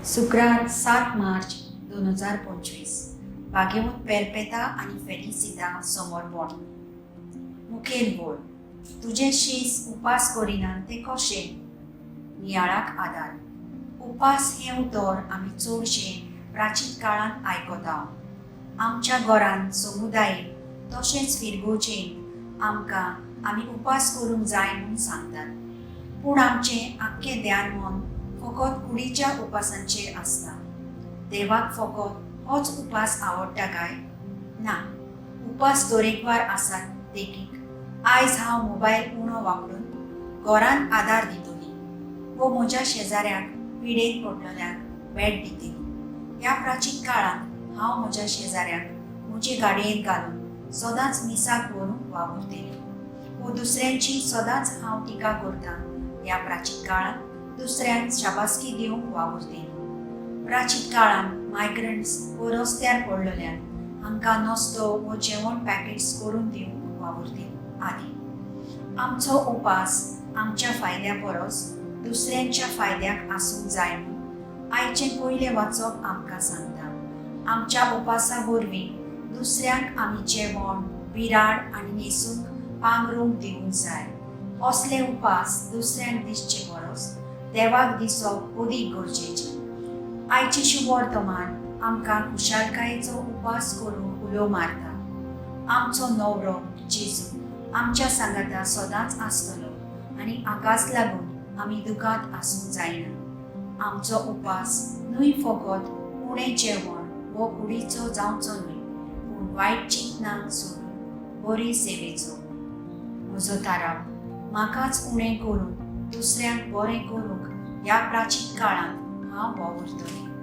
शुक्रार 7 मार्च 2025 भाग्यवंत पेरपेता आणि फेलिसिता समोरपण मुखेल बोल तुझे शीस उपास करिनात ते कशे नियाळाक आदार उपास हे उतर आमी चडशे प्राचीन काळात आयकता आमच्या घरांत समुदायीक तशेंच फिरगोचें आमकां आमी उपास करूंक जाय म्हूण सांगतात पूण आमचें आख्खें ध्यान मन फकत कुडीच्या उपासांचेर आसता देवाक फकत होच उपास आवडटा काय ना उपास तरेकवार आसात देखीक आयज हांव मोबायल उणो वापरून घरांत आदार दितली वो म्हज्या शेजाऱ्याक पिडेन पडलेल्याक भेट दितली ह्या प्राचीन काळांत हांव म्हज्या शेजाऱ्याक म्हजे गाडयेंत घालून सदांच मिसाक व्हरून वावुरतली वो दुसऱ्यांची सदांच हांव टिका करतां ह्या प्राचीन काळांत दुसऱ्यांक शाबासकी दिवंक वावुरतली प्राचीन काळांत मायग्रंट्स वो रस्त्यार पडलेल्यान हांकां नस्तो वो जेवण पॅकेट्स करून दिवंक वावुरतली आदी आमचो उपास आमच्या फायद्या परस दुसऱ्यांच्या फायद्याक आसूंक जाय म्हूण आयचें पयलें वाचप आमकां सांगता आमच्या उपासा वरवीं दुसऱ्यांक आमी जेवण विराड आनी न्हेसूंक पांघरूंक दिवंक जाय असले उपास दुसऱ्यांक दिसचे परस देवाक दिसप अदीक गरजेचें आयचें शुभ वर्तमान आमकां खुशालकायेचो उपास करून उलो मारता आमचो नवरो जेजू आमच्या सांगाता सदांच आसतलो आनी हाकाच लागून आमी दुखांत आसूंक जायना आमचो उपास न्हय फकत उणें जेवण वो कुडीचो जावचो न्हय पूण वायट चिंतनांक सोडून बरे सेवेचो म्हजो थाराव म्हाकाच उणें करून दुसऱ्यांक बरें करूंक ह्या प्राचीन काळांत हांव वावुरतलें